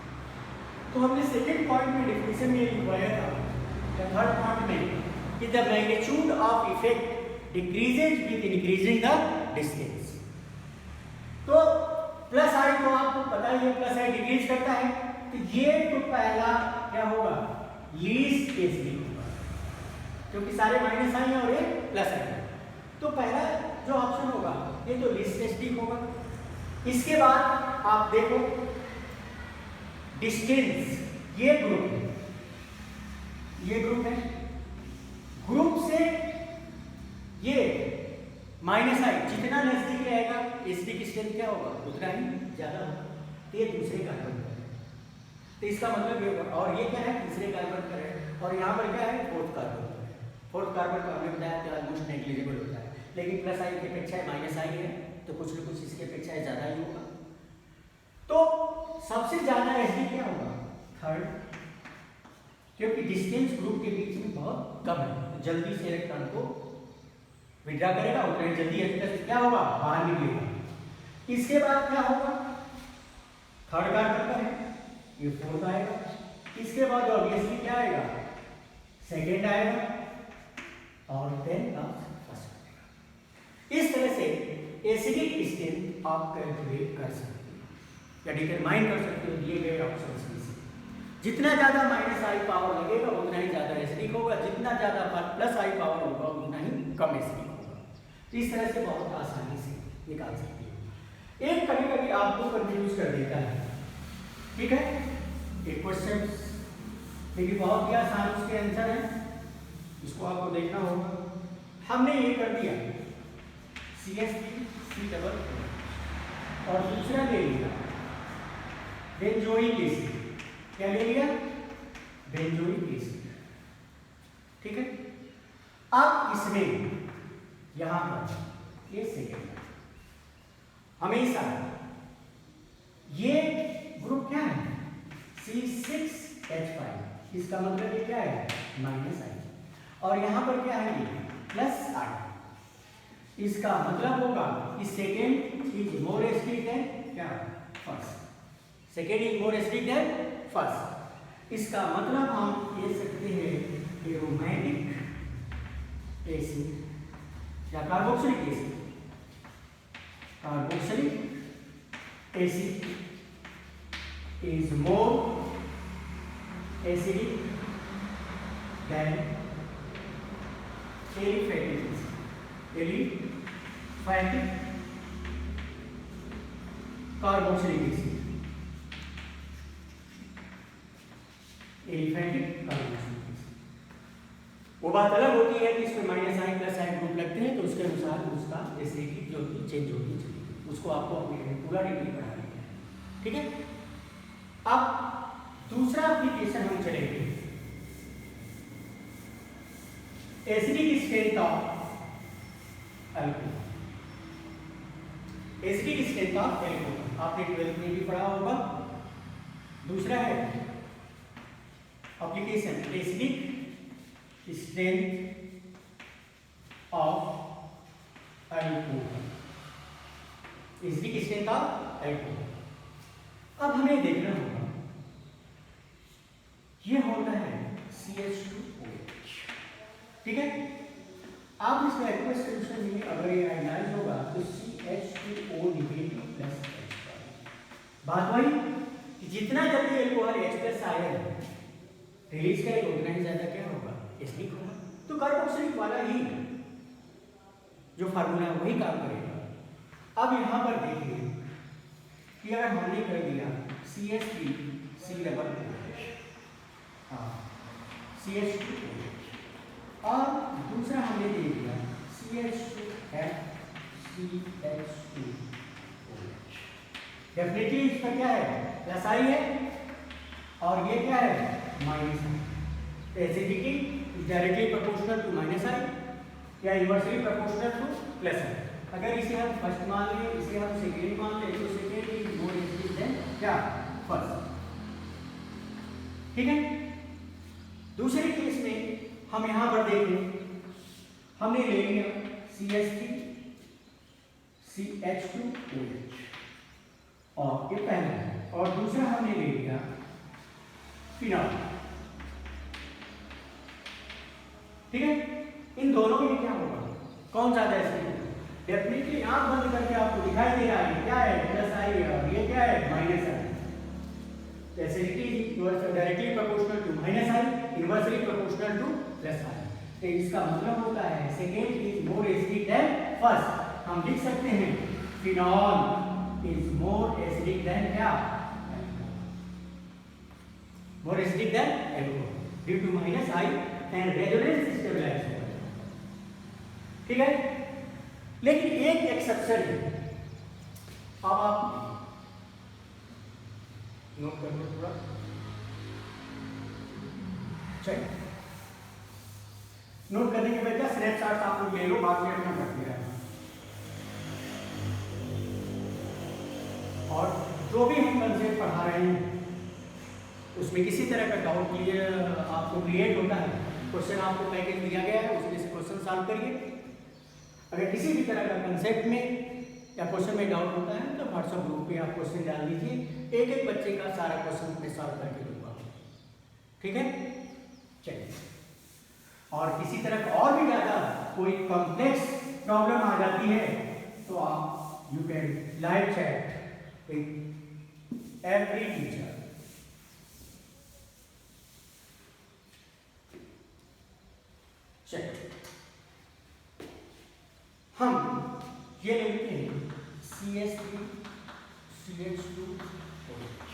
तो हमने सेकेंड पॉइंट में डिफिनेशन में लिखवाया था, या थर्ड पॉइंट में, कि the magnitude of effect decreases with increasing the distance. तो प्लस आई तो आपको पता ही है, प्लस आई डिक्रीज करता है, तो ये तो पहला क्या होगा, लीस्ट केस होगा, क्योंकि सारे माइनस आई और ये प्लस आई। तो पहला जो ऑप्शन होगा ये तो लीस्ट टेस्टिंग होगा। इसके बाद आप देखो डिस्टेंस, ये ग्रुप है, ये ग्रुप है, ग्रुप से ये माइनस आई जितना नजदीक रहेगा एसिडिक स्ट्रेंथ क्या होगा, उतना ही ज्यादा होगा। तो ये दूसरे कार्बन पर है, तो इसका मतलब ये होगा, और ये क्या है, तीसरे कार्बन पर है, और यहाँ पर क्या है, फोर्थ कार्बन पर है। फोर्थ कार्बन का हमने बताया कि ऑलमोस्ट नेग्लिजिबल होता है, लेकिन प्लस आई की अपेक्षा माइनस आई है, तो कुछ न कुछ इसकी अपेक्षा ज्यादा ही होगा। तो सबसे ज्यादा एसिडिक क्या होगा, थर्ड, क्योंकि डिस्टेंस ग्रुप के बीच में बहुत कम है, तो जल्दी से इलेक्ट्रॉन को विड्रॉ करेगा, उतना जल्दी क्या होगा, बाहर निकलेगा। इसके बाद क्या होगा, थर्ड कार्बन पर है, ये फोर्थ आएगा। इसके बाद ऑब्वियसली क्या आएगा, सेकेंड आएगा, और देन फर्स्ट आएगा। इस तरह से एसिडिक स्ट्रेंथ आप कैलकुलेट कर सकते हो या डिटरमाइन कर सकते हो दिए गए ऑप्शन में से। जितना ज्यादा माइनस आई पावर लगेगा उतना ही ज्यादा एसिडिक होगा, जितना ज्यादा प्लस आई पावर होगा उतना ही कम एसिडिक होगा। तो इस तरह से बहुत आसानी से निकाल सकते हो। एक कभी कभी आपको कंफ्यूज कर देता है, ठीक है, एक क्वेश्चन लेकिन बहुत ही आसान उसके आंसर है, इसको आपको देखना होगा। हमने ये कर दिया CH3 COOH और दूसरा ले लिया बेंजोइक एसिड, क्या ले लिया, बेंजोइक एसिड, ठीक है। अब इसमें यहां पर ये सेकेंड हमेशा ये ग्रुप क्या है, C6H5, इसका मतलब ये क्या है, माइनस आई, और यहां पर क्या है, ये प्लस आई। इसका मतलब होगा कि second is more acidic than क्या, first, second is more acidic than first. इसका मतलब हम कह सकते हैं एरोमेटिक एसिड या carboxylic acid, carboxylic acid is more acidic than aliphatic acid. Aliphatic carboxylic acid. Aliphatic carboxylic acid. वो बात अलग होती है कि इसमें माइनस आई प्लस आई ग्रुप लगते हैं, तो उसके अनुसार उसका एसिडिटी जो चेंज होती है, उसको आपको अपने पूरा डिग्री पढ़ानी है, ठीक है। अब दूसरा एप्लीकेशन हम चलेंगे, acidic strength of alcohol. Acidic strength of alcohol आपने 12th में भी पढ़ा होगा। दूसरा है application acidic strength of alcohol. Acidic strength of alcohol. अब हमें देखना होगा, ये होता है CH2OH, ठीक है। आप इसमें एक्वस सोल्यूशन में अगर ये आयनाइज होगा तो CH2O नेगेटिव प्लस H। बात वही कि जितना जल्दी alcohol H plus ion release करेगा उतना ही ज्यादा क्या होगा, एसिडिक होगा। तो कार्बोक्सिलिक वाला ही जो फार्मूला है वही काम करेगा। अब यहाँ पर देखिए कि अगर हमने कर दिया CH3COOH, हाँ CH2OH, और दूसरा हमने दे दिया CH2FCH2OH। डेफिनेटली इसका क्या है, प्लस आई है और ये क्या है, minus I. Acidity is directly proportional to minus I या inversely proportional to plus I. अगर इसे हम फर्स्ट मान लें, इसे हम सेकेंड मान लें, तो second is more acidic than क्या, फर्स्ट, ठीक है। दूसरे केस में हम यहां पर देखें, हमने ले लिया CH3CH2OH और ये पहला है, और दूसरा हमने ले लिया फिनॉल, ठीक है। इन दोनों में क्या होगा, कौन सा एसिडिक, डेफिनेटली आंख बंद करके आपको दिखाई दे रहा है क्या है, प्लस आई है और ये क्या है, minus I. Acidity directly proportional to minus I, inversely proportional to plus I. तो इसका मतलब होता है second is more acidic than first. हम लिख सकते हैं phenol is more acidic than क्या, more acidic than alcohol due to minus I and resonance stabilise, ठीक है। लेकिन एक एक्सेप्शन है, अब आप नोट कर लो थोड़ा, चलिए नोट करने के बाद स्नैपशॉट आप लोग ले लो, बाद में अपना करते रहना। और जो भी हम कंसेप्ट पढ़ा रहे हैं उसमें किसी तरह का डाउट आपको क्रिएट होता है, क्वेश्चन आपको पैकेज दिया गया है, उसमें से क्वेश्चन सॉल्व करिए। अगर किसी भी तरह का कंसेप्ट में या क्वेश्चन में डाउट होता है तो व्हाट्सएप ग्रुप पे आप क्वेश्चन डाल दीजिए, एक एक बच्चे का सारा क्वेश्चन में सॉल्व करके दूंगा, ठीक है। चलिए, और किसी तरह का और भी ज़्यादा कोई कॉम्प्लेक्स प्रॉब्लम आ जाती है तो आप you can live chat with every teacher. चलिए, हम ये लेते हैं CH3CH2OH,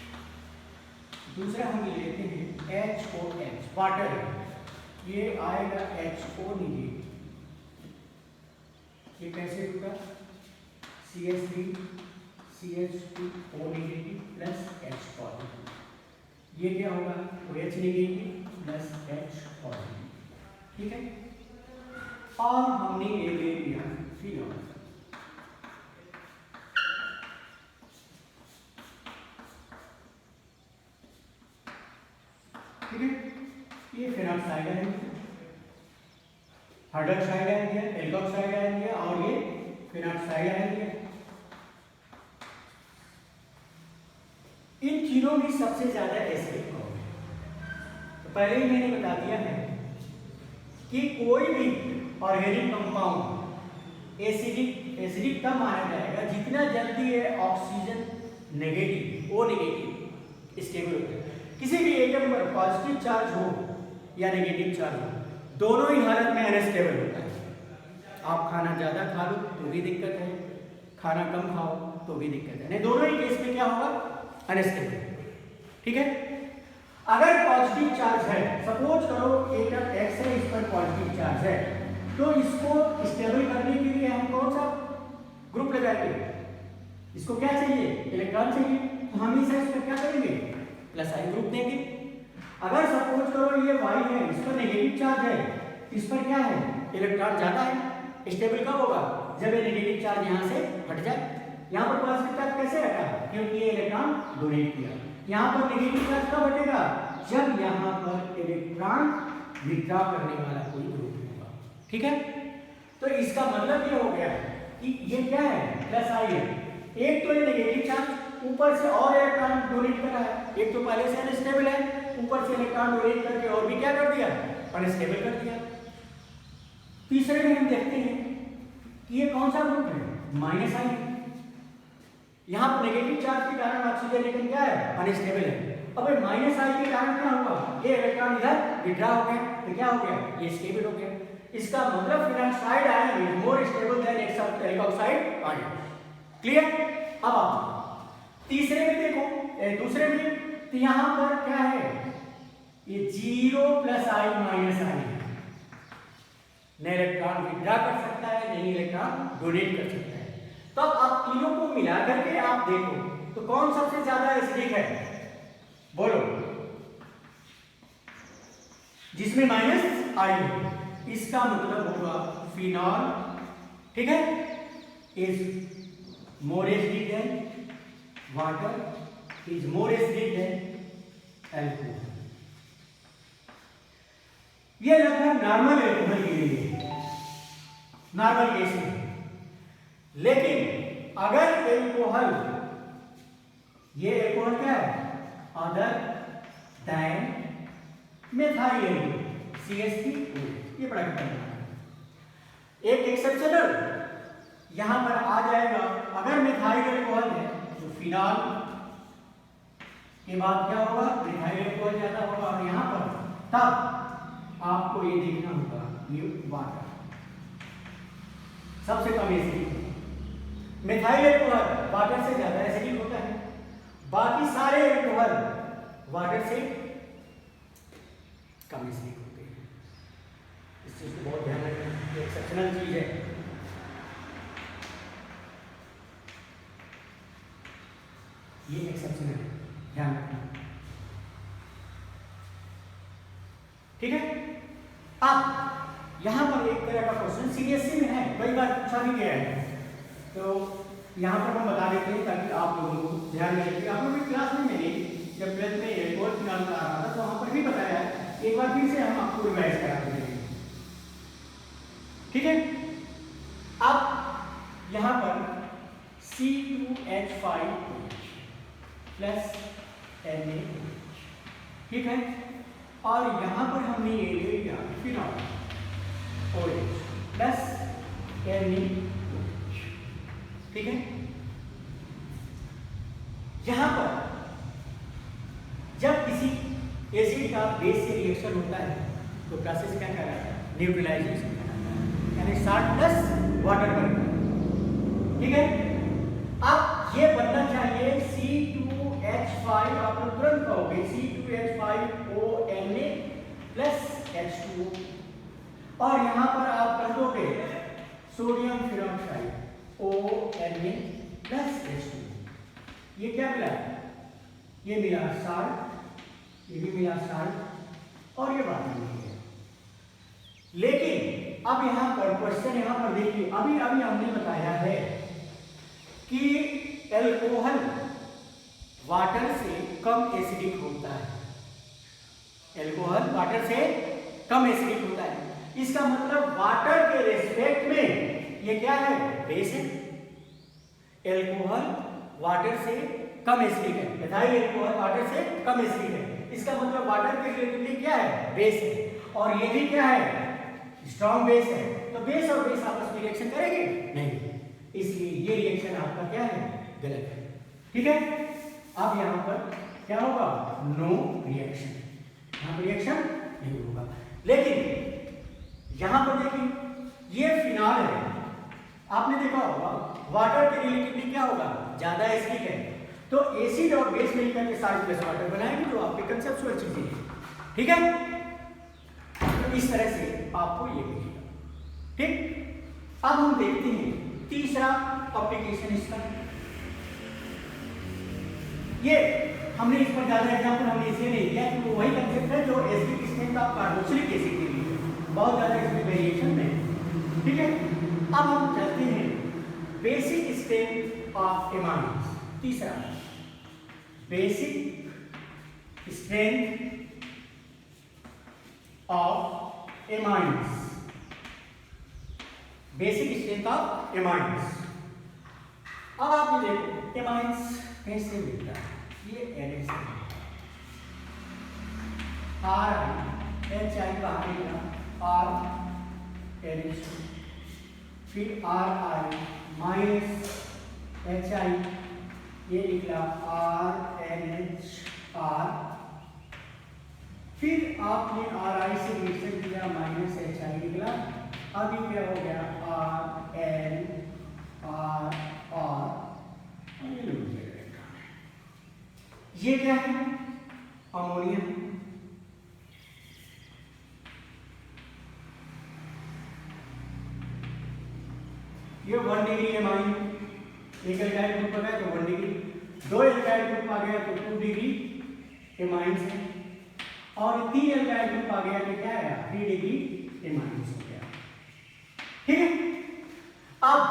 दूसरा हम लेते हैं HOH, वाटर, ये आएगा HO नेगेटिव, ये कैसे होगा, CH3CH2O negative plus H positive, ये क्या होगा, OH negative plus H positive, ठीक है। और हमने ये ले लिया फिनॉल, ठीक है। ये फेनॉक्साइड है, हाइड्रोक्साइड है, एल्कोक्साइड है और ये फेनॉक्साइड है। इन तीनों में सबसे ज्यादा एसिडिक कौन है, तो पहले ही मैंने बता दिया है कि कोई भी ऑर्गेनिक कंपाउंड एसिडिक तब माना जाएगा जितना जल्दी है oxygen negative, O negative stable होता है। किसी भी एटम पर पॉजिटिव चार्ज हो या नेगेटिव चार्ज हो, दोनों ही हालत में अनस्टेबल होता है। आप खाना ज़्यादा खा लो तो भी दिक्कत है, खाना कम खाओ तो भी दिक्कत है, नहीं दोनों ही केस में क्या होगा, अनस्टेबल, ठीक है। अगर पॉजिटिव चार्ज है, सपोज करो एटम X है, इस पर पॉजिटिव चार्ज है, तो इसको स्टेबल करने के लिए हम कौन सा ग्रुप लगाएंगे, इसको क्या चाहिए, इलेक्ट्रॉन चाहिए, तो हम इस पर क्या करेंगे, प्लस आई ग्रुप देंगे। अगर सपोज करो ये Y है, इस पर नेगेटिव चार्ज है, इस पर क्या है, इलेक्ट्रॉन ज्यादा है, स्टेबल कब होगा, जब ये नेगेटिव चार्ज यहाँ से हट जाए। यहाँ पर पॉजिटिव चार्ज कैसे हटा, क्योंकि ये इलेक्ट्रॉन डोनेट किया। यहाँ पर नेगेटिव चार्ज कब हटेगा, जब यहाँ पर इलेक्ट्रॉन विड्रॉ करने वाला कोई ग्रुप होगा, ठीक है। तो इसका मतलब ये हो गया कि ये क्या है, प्लस आई है, एक तो ये नेगेटिव चार्ज ऊपर से और इलेक्ट्रॉन डोनेट कर रहा है, एक तो पहले से अनस्टेबल है, ऊपर से इलेक्ट्रॉन डोनेट करके और भी क्या कर दिया, अनस्टेबल कर दिया। तीसरे में हम देखते हैं कि ये कौन सा ग्रुप है, माइनस आई। यहाँ पर नेगेटिव चार्ज के कारण ऑक्सीजन लेकिन क्या है, अनस्टेबल है। अब माइनस आई के कारण क्या हुआ, ये इलेक्ट्रॉन इधर विड्रॉ हो गया, तो क्या हो गया, ये स्टेबल हो गया। इसका मतलब phenyl ion is more stable then alkoxide ion. Clear. अब आप तीसरे में देखो, दूसरे में तो यहां पर क्या है, ये 0 + I - I है। न इलेक्ट्रॉन विड्रॉ कर सकता है, नहीं इलेक्ट्रॉन डोनेट कर सकता है। तो अब आप तीनों को मिला करके आप देखो तो कौन सबसे ज्यादा एसिडिक है, बोलो, जिसमें -I है। इसका मतलब होगा फिनॉल, ठीक है, is more acidic then water, is more acidic then alcohol. ये लगभग नॉर्मल अल्कोहल के लिए, नॉर्मल केस में। लेकिन अगर अल्कोहल, ये अल्कोहल क्या है, अदर देन मेथाइल CH3, ये बड़ा खतरनाक है। एक एक्सेप्शनल यहां पर आ जाएगा, अगर मिथाइल अल्कोहल है तो फिनॉल के बाद क्या होगा, मिथाइल अल्कोहल ज्यादा होगा, और यहां पर तब आपको ये देखना होगा, ये वाटर सबसे कम एसिडिक। मिथाइल अल्कोहल वाटर से ज्यादा एसिडिक होता है, बाकी सारे अल्कोहल वाटर से कम एसिडिक होते हैं। इस चीज को बहुत ध्यान रखना, ये एक्सेप्शनल चीज है। ये एक्सेप्शनल है, ध्यान रखना, ठीक है। अब यहां पर एक तरह का क्वेश्चन CBSE में है, कई बार पूछा भी गया है, तो यहां पर हम बता देते हैं ताकि आप लोगों को ध्यान में रखिए। आप लोग क्लास में मैंने जब 12th में एल्कोहल फिनॉल का आ रहा था तो वहां पर भी बताया, एक बार फिर से हम आपको रिवाइज करा देंगे, ठीक है। अब यहां पर C2H5 प्लस Na, ठीक है, और यहां पर हमने ये ले लिया फिनॉल OH प्लस NaOH, ठीक है। यहां पर जब किसी एसिड का बेस से रिएक्शन होता है तो प्रोसेस क्या कहलाता है, न्यूट्रलाइजेशन कहलाता है, यानी साल्ट प्लस वाटर बनता है, ठीक है। अब ये बनना चाहिए C2H5, आप लोग तुरंत कहोगे C2H5ONa प्लस H2O, और यहां पर आप कह दोगे sodium phenoxide ONa plus H2O। ये क्या मिला, ये मिला साल्ट, ये भी मिला साल्ट, और ये बात नहीं है। लेकिन अब यहां पर क्वेश्चन यहां पर देखिए, अभी अभी हमने बताया है कि अल्कोहल वाटर से कम एसिडिक होता है, अल्कोहल वाटर से कम एसिडिक होता है। इसका मतलब वाटर के रेस्पेक्ट में ये क्या है, बेस है। अल्कोहल वाटर से कम एसिडिक है, मिथाइल अल्कोहल वाटर से कम एसिडिक है, इसका मतलब वाटर के रिलेटिवली क्या है, बेस है, और ये भी क्या है, स्ट्रॉन्ग बेस है। तो बेस और बेस आपस में रिएक्शन करेंगे नहीं, इसलिए ये रिएक्शन आपका क्या है, गलत है, ठीक है। अब यहां पर क्या होगा, नो रिएक्शन, यहां पर रिएक्शन नहीं होगा। लेकिन यहां पर देखिए ये फिनॉल है, आपने देखा होगा वाटर के रिलेटिवली क्या होगा, ज्यादा एसिडिक है, तो एसिड और बेस मिलकर के साल्ट प्लस वाटर बनाएंगे, जो आपके कंसेप्चुअल चीजें हैं, ठीक है। तो इस तरह से आपको ये मिलेगा, ठीक। अब हम देखते हैं तीसरा एप्लीकेशन इसका, ये हमने इस पर ज्यादा एग्जांपल हमने इसलिए नहीं दिया क्योंकि वही कंसेप्ट है जो acidic strength of carboxylic acid के लिए बहुत ज्यादा इसमें वेरिएशन नहीं, ठीक है। अब हम चलते हैं बेसिक स्ट्रेंथ ऑफ एमाइन्स, तीसरा basic strength of amines, basic strength of amines. अब आप ये देखो एमाइंस कैसे मिलता है, ये एन से आर आई एच आई बाहर निकला आर एन एच, फिर are I minus H I, ये निकला आर एन एच आर, फिर आपने आर आई से रिएक्शन किया माइनस एच आई निकला, अभी क्या हो गया आर एन आर आर, ये क्या है अमोनिया, ये 1 डिग्री एमाइन, एक एल्काइल ग्रुप आ गया तो 1 डिग्री, दो एल्काइल ग्रुप आ गया तो 2 डिग्री एमाइंस है, और 3 एल्काइल ग्रुप आ गया तो क्या है 3 डिग्री एमाइंस हो गया। ठीक है, अब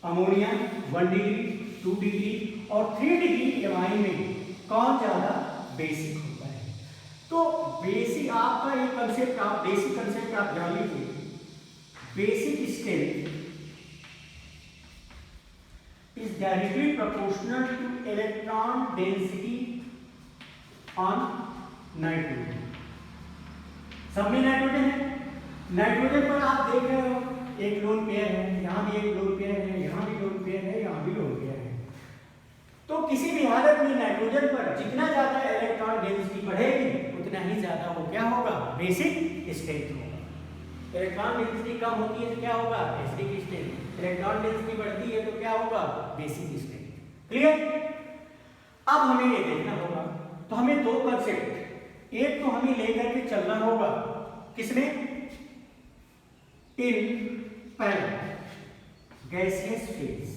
अमोनिया 1 डिग्री 2 डिग्री और 3 डिग्री एमाइन में कौन ज्यादा बेसिक होता है? तो बेसिक आपका एक कंसेप्ट, आप बेसिक कंसेप्ट आप जान लीजिए, basic strength is directly proportional to electron density on nitrogen। सब में नाइट्रोजन है, नाइट्रोजन पर आप देख रहे हो एक लोन पेयर है, यहाँ भी एक लोन पेयर है, यहाँ भी लोन पेयर है, यहाँ भी लोन पेयर है। तो किसी भी हालत में नाइट्रोजन पर जितना ज्यादा इलेक्ट्रॉन डेंसिटी बढ़ेगी उतना ही ज्यादा वो क्या होगा बेसिक स्ट्रेंथ होगा। इलेक्ट्रॉन डेंसिटी कम होती है तो क्या होगा एसिडिक स्ट्रेंथ, इलेक्ट्रॉन डेंसिटी बढ़ती है तो क्या होगा बेसिक स्ट्रेंथ। क्लियर? अब हमें ये देखना होगा, तो हमें दो कंसेप्ट, एक तो हमें लेकर के चलना होगा किसमें, इन पहला गैसियस फेज,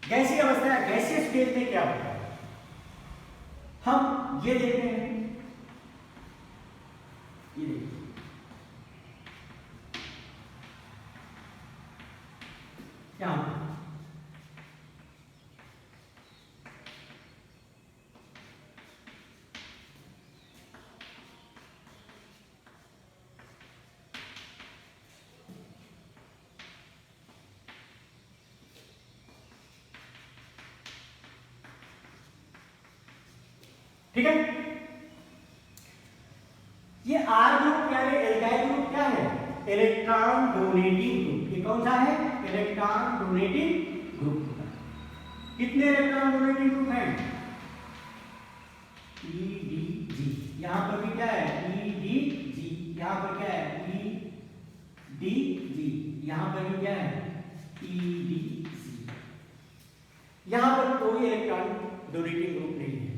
गैसीय अवस्था है, गैसियस फेज में क्या होता है हम ये देख रहे हैं, ये देखिए क्या ठीक है। ये आर ग्रुप यानी एल्काइल ग्रुप क्या है इलेक्ट्रॉन डोनेटिंग ग्रुप, ये कौन सा है इलेक्ट्रॉन डोनेटिंग ग्रुप। कितने इलेक्ट्रॉन डोनेटिंग ग्रुप हैं EDG, यहां पर भी क्या है EDG, यहां पर क्या है EDG, यहां पर भी क्या है EDC, यहां पर कोई इलेक्ट्रॉन डोनेटिंग ग्रुप नहीं है,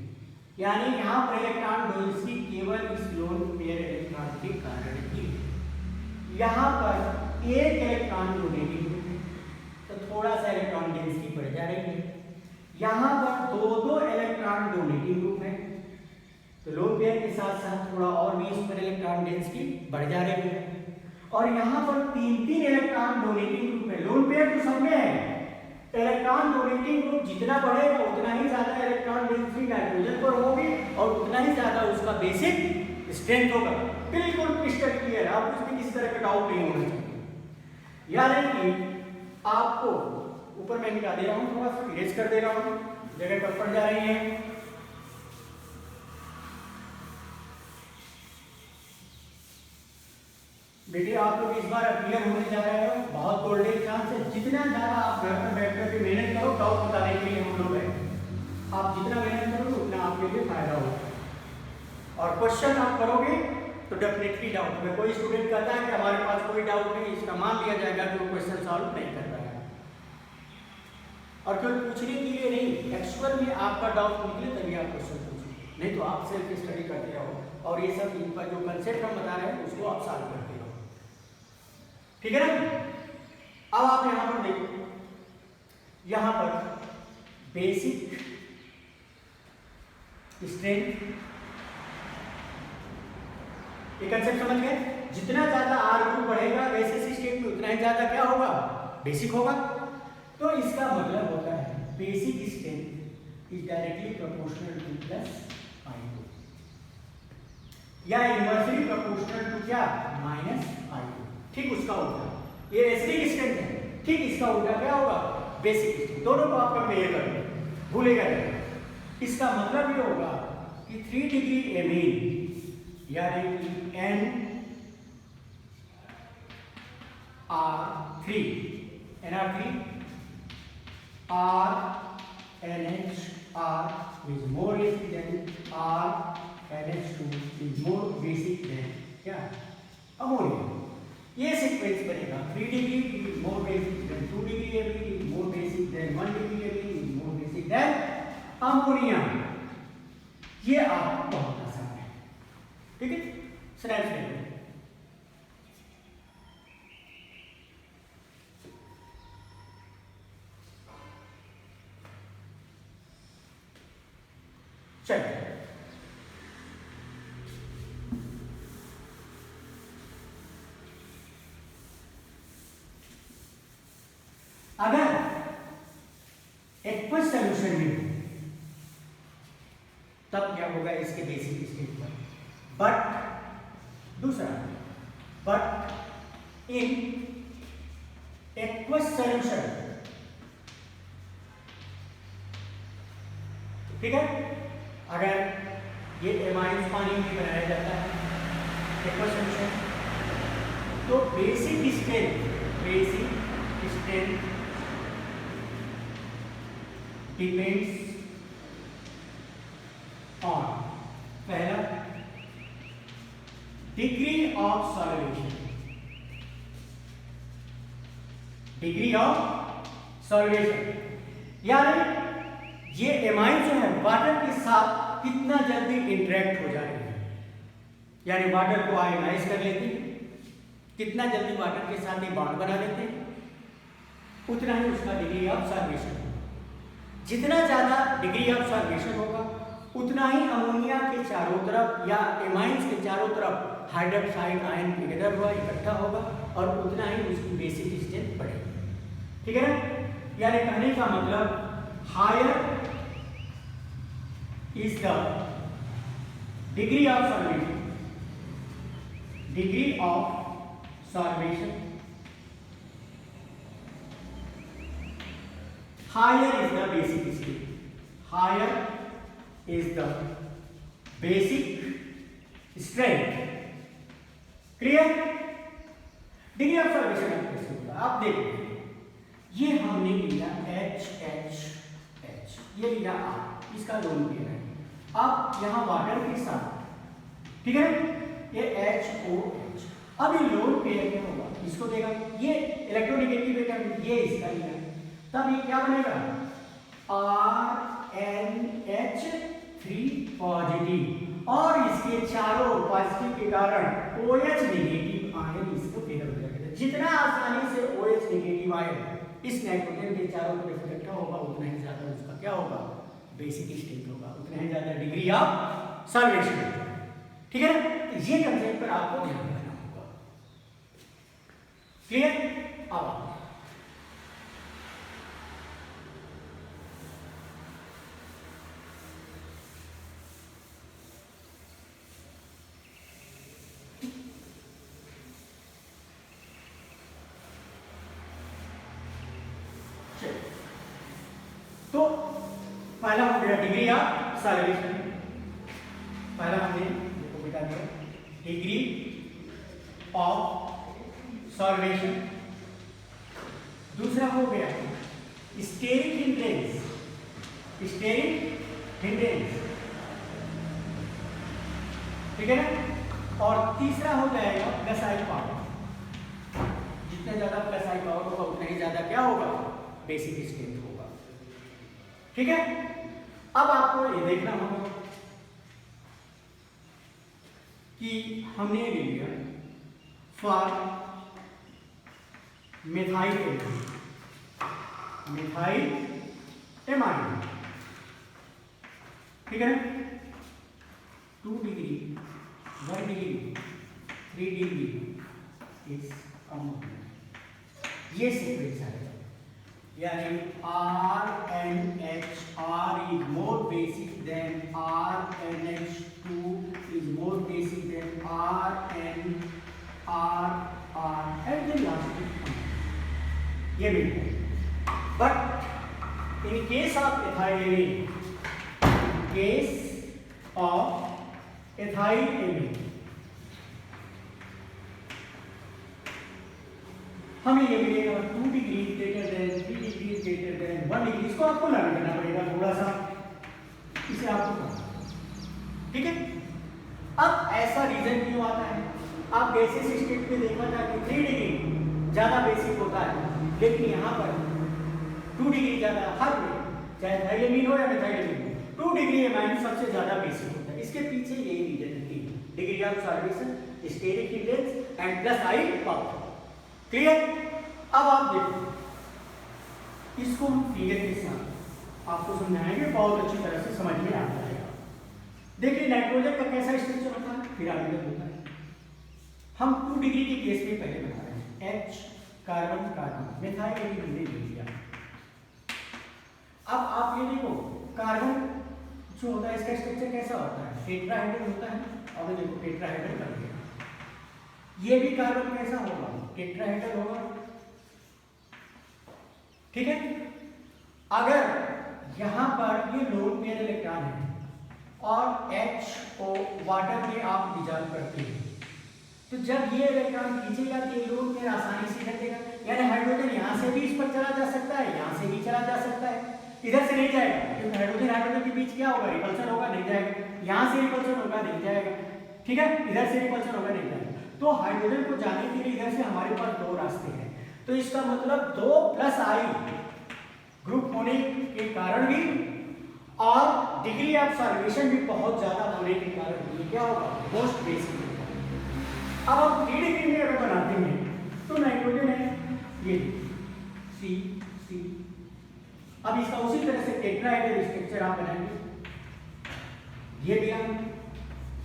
यानी यहां पर इलेक्ट्रॉन डोनेसिटी केवल इस लोन पेयर इलेक्ट्रॉन के कारण ही है। यहां पर एक इलेक्ट्रॉन डोनेटिंग ग्रुप है तो थोड़ा सा इलेक्ट्रॉन डेंसिटी बढ़ जा रही है, यहां पर दो इलेक्ट्रॉन डोनेटिंग ग्रुप है तो लोन पेयर के साथ साथ थोड़ा और भी इस पर इलेक्ट्रॉन डेंसिटी बढ़ जा रही है, और यहां पर तीन इलेक्ट्रॉन डोनेटिंग ग्रुप है। लोन पेयर तो सब में है, इलेक्ट्रॉन डोनेटिंग ग्रुप जितना बढ़ेगा उतना ही ज्यादा इलेक्ट्रॉन डेंसिटी नाइट्रोजन पर होगी और उतना ही ज्यादा उसका बेसिक स्ट्रेंथ होगा। बिल्कुल क्रिस्टल क्लियर, आप उसमें किसी तरह का डाउट नहीं होना चाहिए। यानी कि आपको ऊपर मैं निकाल दे रहा हूँ, थोड़ा सा इरेज कर दे रहा हूँ, जगह कब पड़ जा रही है। बेटे आप लोग इस बार क्लियर होने जा रहे हो, बहुत गोल्डन चांस है, जितना ज्यादा आप घर पर बैठ कर मेहनत करो डाउट बताने के लिए हम लोग हैं, आप जितना मेहनत करोगे उतना आपके लिए फायदा होगा। और क्वेश्चन आप करोगे तो डेफिनेटली डाउट में कोई स्टूडेंट कहता है कि हमारे पास कोई डाउट नहीं, इसका मान लिया जाएगा कि वो क्वेश्चन सॉल्व नहीं कर पाएगा, और केवल पूछने के लिए नहीं, एक्चुअल में आपका डाउट निकले तभी आप क्वेश्चन पूछिए, नहीं तो आप सेल्फ स्टडी करते रहो और ये सब इनका जो कंसेप्ट हम बता रहे हैं उसको आप सॉल्व करते रहो। ठीक है ना? अब आप यहां पर देखो, यहां पर बेसिक स्ट्रेंथ ये कंसेप्ट समझ गए, जितना ज्यादा आर ग्रुप बढ़ेगा बेसिक स्ट्रेंथ में उतना ही ज्यादा क्या होगा बेसिक होगा। तो इसका मतलब होता है basic strength is directly proportional to plus I2 या इनवर्सली प्रोपोर्शनल टू क्या माइनस I2, ठीक उसका होता है। ये एसिडिक स्ट्रेंथ है, ठीक इसका उल्टा क्या होगा, बेसिक स्ट्रेंथ। दोनों को आप कंपेयर करें, भूलेगा नहीं। इसका मतलब ये होगा कि 3 डिग्री एमीन यानी कि NR3 RNHR is more basic than RNH2 is more basic than क्या अमोनिया। ये सीक्वेंस बनेगा 3 degree is more basic than 2 degree amine is more basic than 1 degree amine is more basic than ammonia. ये आपको बहुत आसान है, ठीक है। स्लाइड पे चलिए अगर एक्वस सॉल्यूशन में तब क्या होगा इसके बेसिक स्टेट पर। बट दूसरा, बट इन एक्वस सॉल्यूशन, ठीक है, अगर ये एमाइन्स पानी में बनाया जाता है एक्वस सॉल्यूशन, तो बेसिक स्ट्रेंथ डिपेंड्स ऑन पहला डिग्री ऑफ सॉल्यूशन, यानी ये एमाइन जो है वाटर के साथ कितना जल्दी इंटरेक्ट हो जाएगी, यानी वाटर को आयनाइज कर लेते हैं, कितना जल्दी वाटर के साथ ये बॉन्ड बना लेते हैं, उतना ही उसका डिग्री ऑफ सॉल्वेशन होगा। जितना ज्यादा डिग्री ऑफ सॉल्वेशन होगा उतना ही अमोनिया के चारों तरफ या एमाइंस के चारों तरफ हाइड्रोक्साइड आयन टुगेदर हुआ, इकट्ठा होगा, और उतना ही उसकी बेसिक स्ट्रेंथ बढ़ेगी, ठीक है ना। यानी कहने का मतलब higher is the degree of solvation, higher is the basic state, higher is the basic strength, clear। Degree of solvation कैसे होगा आप देखिए, ये हमने लिया HH, ये लिया R, इसका लोन दिया है। अब यहाँ वाटर के साथ, ठीक है, ये HOH, अब ये लोन पेयर क्या होगा, इसको देगा, ये इलेक्ट्रोनेगेटिव है, ये इसका लिया, तब ये क्या बनेगा RNH3 पॉजिटिव, और इसके चारों पॉजिटिव के कारण OH नेगेटिव आयन इसको फेवर हो जाएगा। जितना आसानी से OH नेगेटिव आयन इस नाइट्रोजन के चारों तरफ इकट्ठा होगा उतना ही ज्यादा उसका क्या होगा, बेसिक स्टेट होगा, उतना ही ज्यादा डिग्री ऑफ सॉल्वेशन होगा, ठीक है ना। ये कंसेप्ट पर आपको ध्यान रखना होगा, क्लियर। अब तो पहला हो गया डिग्री ऑफ सॉल्वेशन, पहला हमने देखो बता दिया डिग्री ऑफ सॉल्वेशन। दूसरा हो गया स्टेरिक हिंड्रेंस, ठीक है ना। और तीसरा हो जाएगा प्लस आई पावर, जितना ज्यादा प्लस आई पावर होगा उतना ही ज्यादा क्या होगा, बेसिक स्ट्रेंथ होगा, ठीक है। अब आपको ये देखना होगा कि हमने ले लिया फॉर मिथाइल एमाइन, ठीक है ना। 2 degree 1 degree 3 degree is ammonia, ये सीक्वेंस है, यानी RNHR is more basic than RNH2 is more basic than RNRR, and then lastly ये मिल गया। But in case of ethyl, case of ethyl amine हमें ये मिलेगा 2 degree greater than 3 degree greater than 1 degree. इसको आपको learn करना पड़ेगा थोड़ा सा, इसे आपको करना, ठीक है। अब ऐसा रीजन क्यों आता है? आप बेसिस स्टेट में देखा था कि 3 डिग्री ज्यादा बेसिक होता है, लेकिन यहाँ पर 2 डिग्री ज्यादा, हर में चाहे थाइलेमीन हो या मेथाइलेमीन, 2 डिग्री एमाइन सबसे ज्यादा बेसिक होता है। इसके पीछे यही रीजन है, degree of solvation, steric index and plus I power. Clear? अब आप देखो, इसको हम फिगर के साथ आपको समझाएंगे, बहुत अच्छी तरह से समझ में आ जाएगा। देखिए नाइट्रोजन का कैसा स्ट्रक्चर होता है, पिरामिडल होता है। हम 2 डिग्री के केस में पहले बता रहे हैं, H carbon carbon methyl amine ले लिया। अब आप ये देखो, कार्बन जो होता है इसका स्ट्रक्चर कैसा होता है, टेट्राहेड्रल होता है। अब देखो टेट्राहेड्रल कर दिया, ये भी कार्बन कैसा होगा, टेट्राहेड्रल होगा, ठीक है। अगर यहां पर ये लोन पेयर इलेक्ट्रॉन है और HO वाटर में आप डिजॉल्व करते हैं, तो जब ये इलेक्ट्रॉन खींचेगा तो ये लोन पेयर आसानी से इधर देगा, यानी हाइड्रोजन यहां से भी इस पर चला जा सकता है, यहां से भी चला जा सकता है, इधर से नहीं जाएगा क्योंकि हाइड्रोजन हाइड्रोजन के बीच क्या होगा, रिपल्सन होगा, नहीं जाएगा। यहां से रिपल्सन होगा, नहीं जाएगा, ठीक है। इधर से रिपल्सन होगा, नहीं जाएगा। तो हाइड्रोजन को जाने के लिए इधर से हमारे पास 2 रास्ते हैं, तो इसका मतलब 2 प्लस आई ग्रुप होने के कारण भी और डिग्री ऑफ सॉल्वेशन भी बहुत ज्यादा होने के कारण ये क्या होगा, मोस्ट बेसिक। अब हम 3 डिग्री में अगर बनाते हैं तो नाइट्रोजन है ये सी सी। अब इसका उसी तरह से टेट्राहेड्रल स्ट्रक्चर आप बनाएंगे, ये मिला,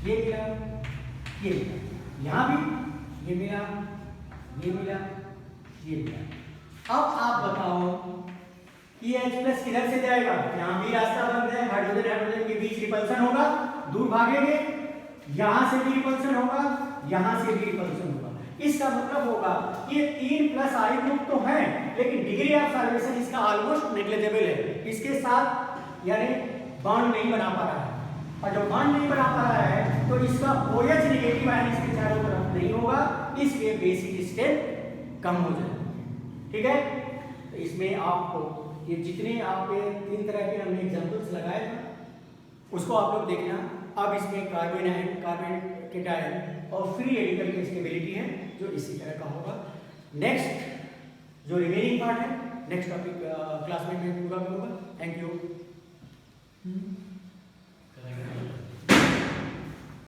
ये मिला, ये मिला, यहां भी ये मिला, ये मिला, ये मिला। अब आप बताओ कि H प्लस किधर से जाएगा, यहां भी रास्ता बंद है, हाइड्रोजन हाइड्रोजन के बीच रिपल्सन होगा, दूर भागेंगे, यहां से भी रिपल्सन होगा, यहां से भी रिपल्सन होगा। इसका मतलब होगा ये 3 प्लस आई ग्रुप तो है, लेकिन डिग्री ऑफ सॉल्वेशन इसका ऑलमोस्ट नेग्लिजिबल है, इसके साथ यानी बॉन्ड नहीं बना पा रहा है, और जब बॉन्ड नहीं बना पा रहा है तो इसका OH नेगेटिव आयन इसके चारों तरफ नहीं होगा, इसलिए बेसिक स्ट्रेंथ कम हो जाएगी, ठीक है। तो इसमें आपको ये जितने आपके 3 तरह के हमने एग्जांपल्स लगाए थे उसको आप लोग देखना। अब इसमें कार्बन आयन, कार्बन केटायन और फ्री रेडिकल की स्टेबिलिटी है जो इसी तरह का होगा। नेक्स्ट जो रिमेनिंग पार्ट है नेक्स्ट टॉपिक क्लास में मैं पूरा करूँगा। Thank you.